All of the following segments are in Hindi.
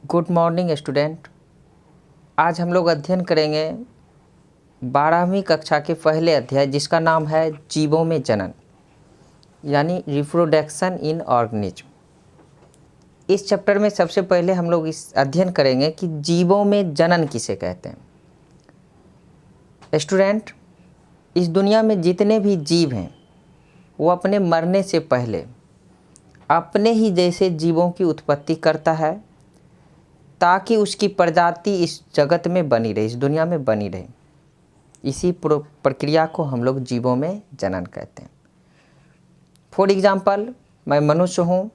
Good morning student. आज हम लोग अध्ययन करेंगे 12वीं कक्षा के पहले अध्याय जिसका नाम है जीवों में जनन यानी रिप्रोडक्शन इन ऑर्गेनिज्म। इस चैप्टर में सबसे पहले हम लोग इस अध्ययन करेंगे कि जीवों में जनन किसे कहते हैं। स्टूडेंट, इस दुनिया में जितने भी जीव हैं वो अपने मरने से पहले अपने ही जैसे जीवों की उत्पत्ति करता है ताकि उसकी प्रजाति इस जगत में बनी रहे, इस दुनिया में बनी रहे। इसी प्रक्रिया को हम लोग जीवों में जनन कहते हैं। फॉर एग्जाम्पल, मैं मनुष्य हूँ,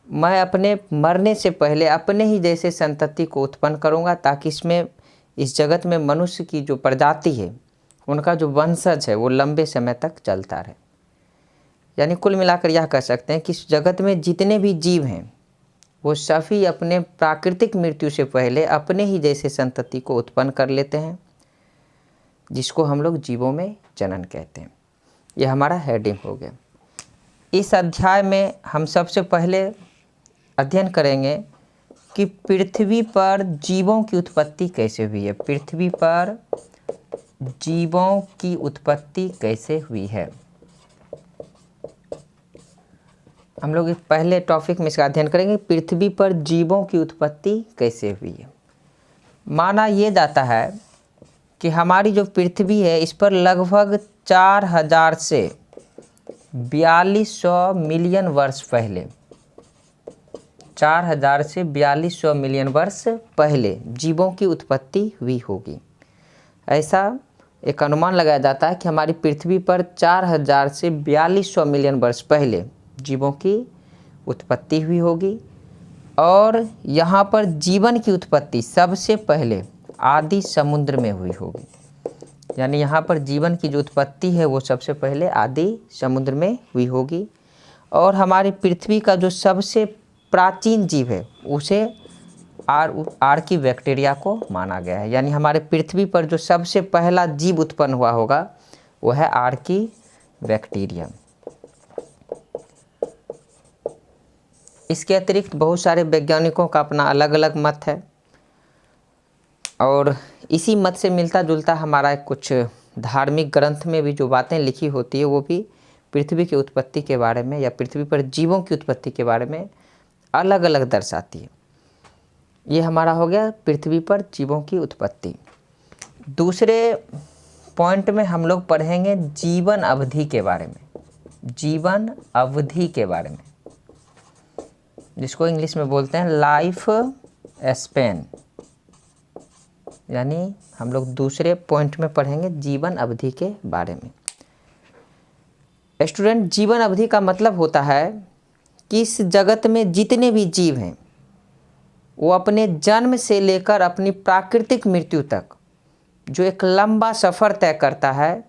मैं अपने मरने से पहले अपने ही जैसे संतति को उत्पन्न करूँगा ताकि इस जगत में मनुष्य की जो प्रजाति है, उनका जो वंशज है वो लंबे समय तक चलता रहे। यानी कुल मिलाकर यह कह सकते हैं कि इस जगत में जितने भी जीव हैं वो सभी अपने प्राकृतिक मृत्यु से पहले अपने ही जैसे संतति को उत्पन्न कर लेते हैं, जिसको हम लोग जीवों में जनन कहते हैं। यह हमारा हेडिंग हो गया। इस अध्याय में हम सबसे पहले अध्ययन करेंगे कि पृथ्वी पर जीवों की उत्पत्ति कैसे हुई है। पृथ्वी पर जीवों की उत्पत्ति कैसे हुई है, हम लोग इस पहले टॉपिक में इसका अध्ययन करेंगे। पृथ्वी पर जीवों की उत्पत्ति कैसे हुई है। माना ये जाता है कि हमारी जो पृथ्वी है इस पर लगभग 4000 से 4200 मिलियन वर्ष पहले 4000 से 4200 मिलियन वर्ष पहले जीवों की उत्पत्ति हुई होगी। ऐसा एक अनुमान लगाया जाता है कि हमारी पृथ्वी पर 4000 से 4200 मिलियन वर्ष पहले जीवों की उत्पत्ति हुई होगी और यहाँ पर जीवन की उत्पत्ति सबसे पहले आदि समुद्र में हुई होगी। यानी यहाँ पर जीवन की जो उत्पत्ति है वो सबसे पहले आदि समुद्र में हुई होगी। और हमारी पृथ्वी का जो सबसे प्राचीन जीव है उसे आर्की बैक्टीरिया को माना गया है। यानी हमारे पृथ्वी पर जो सबसे पहला जीव उत्पन्न हुआ होगा वो है आर्की बैक्टीरिया। इसके अतिरिक्त बहुत सारे वैज्ञानिकों का अपना अलग अलग मत है और इसी मत से मिलता जुलता हमारा कुछ धार्मिक ग्रंथ में भी जो बातें लिखी होती है वो भी पृथ्वी की उत्पत्ति के बारे में या पृथ्वी पर जीवों की उत्पत्ति के बारे में अलग अलग दर्शाती है। ये हमारा हो गया पृथ्वी पर जीवों की उत्पत्ति। दूसरे पॉइंट में हम लोग पढ़ेंगे जीवन अवधि के बारे में। जीवन अवधि के बारे में, जिसको इंग्लिश में बोलते हैं लाइफ स्पैन। यानी हम लोग दूसरे पॉइंट में पढ़ेंगे जीवन अवधि के बारे में। स्टूडेंट, जीवन अवधि का मतलब होता है कि इस जगत में जितने भी जीव हैं वो अपने जन्म से लेकर अपनी प्राकृतिक मृत्यु तक जो एक लंबा सफ़र तय करता है,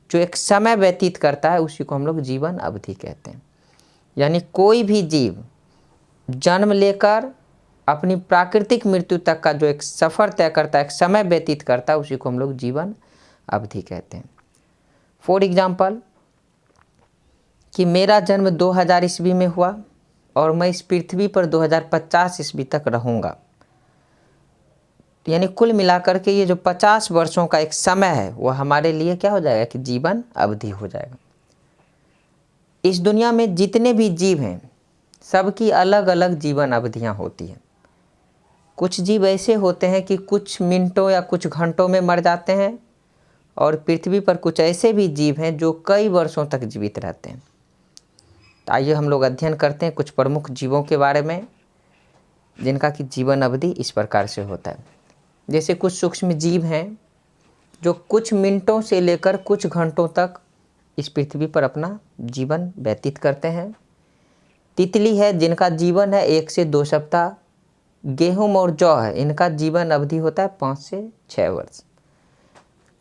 जो एक समय व्यतीत करता है, उसी को हम लोग जीवन अवधि कहते हैं। यानी कोई भी जीव जन्म लेकर अपनी प्राकृतिक मृत्यु तक का जो एक सफ़र तय करता है, एक समय व्यतीत करता है, उसी को हम लोग जीवन अवधि कहते हैं। फॉर एग्जाम्पल कि मेरा जन्म 2000 ईस्वी में हुआ और मैं इस पृथ्वी पर 2050 ईस्वी तक रहूँगा। यानी कुल मिलाकर के ये जो 50 वर्षों का एक समय है वो हमारे लिए क्या हो जाएगा कि जीवन अवधि हो जाएगा। इस दुनिया में जितने भी जीव हैं सबकी अलग अलग जीवन अवधियाँ होती हैं। कुछ जीव ऐसे होते हैं कि कुछ मिनटों या कुछ घंटों में मर जाते हैं और पृथ्वी पर कुछ ऐसे भी जीव हैं जो कई वर्षों तक जीवित रहते हैं। तो आइए हम लोग अध्ययन करते हैं कुछ प्रमुख जीवों के बारे में जिनका कि जीवन अवधि इस प्रकार से होता है। जैसे कुछ सूक्ष्म जीव हैं जो कुछ मिनटों से लेकर कुछ घंटों तक इस पृथ्वी पर अपना जीवन व्यतीत करते हैं। तितली है जिनका जीवन है 1 से 2 सप्ताह। गेहूँ और जौ है, इनका जीवन अवधि होता है 5 से 6 वर्ष।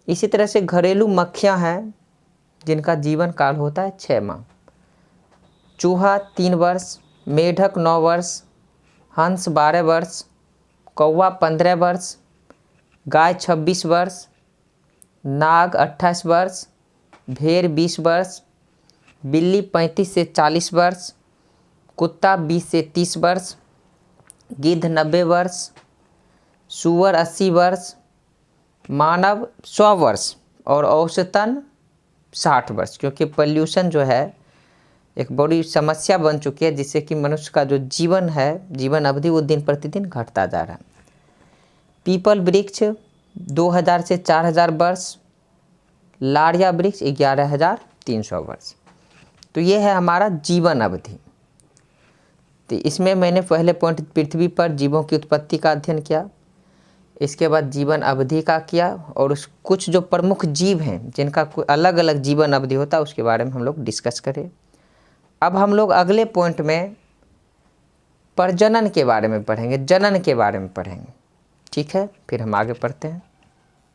इसी तरह से घरेलू मक्खियाँ हैं जिनका जीवन काल होता है 6 माह। चूहा 3 वर्ष, मेढक 9 वर्ष, हंस 12 वर्ष, कौवा 15 वर्ष, गाय 26 वर्ष, नाग 28 वर्ष, भेड़ 20 वर्ष, बिल्ली 35 से 40 वर्ष, कुत्ता 20 से 30 वर्ष, गिद्ध 90 वर्ष, सूअर 80 वर्ष, मानव 100 वर्ष और औसतन 60 वर्ष। क्योंकि पोल्यूशन जो है एक बड़ी समस्या बन चुकी है, जिससे कि मनुष्य का जो जीवन है, जीवन अवधि, वो दिन प्रतिदिन घटता जा रहा है। पीपल वृक्ष 2000 से 4000 वर्ष, लाड़िया वृक्ष 11300 वर्ष। तो ये है हमारा जीवन अवधि। तो इसमें मैंने पहले पॉइंट पृथ्वी पर जीवों की उत्पत्ति का अध्ययन किया, इसके बाद जीवन अवधि का किया, और उस कुछ जो प्रमुख जीव हैं जिनका कोई अलग अलग जीवन अवधि होता है उसके बारे में हम लोग डिस्कस करें। अब हम लोग अगले पॉइंट में प्रजनन के बारे में पढ़ेंगे, जनन के बारे में पढ़ेंगे। ठीक है, फिर हम आगे पढ़ते हैं।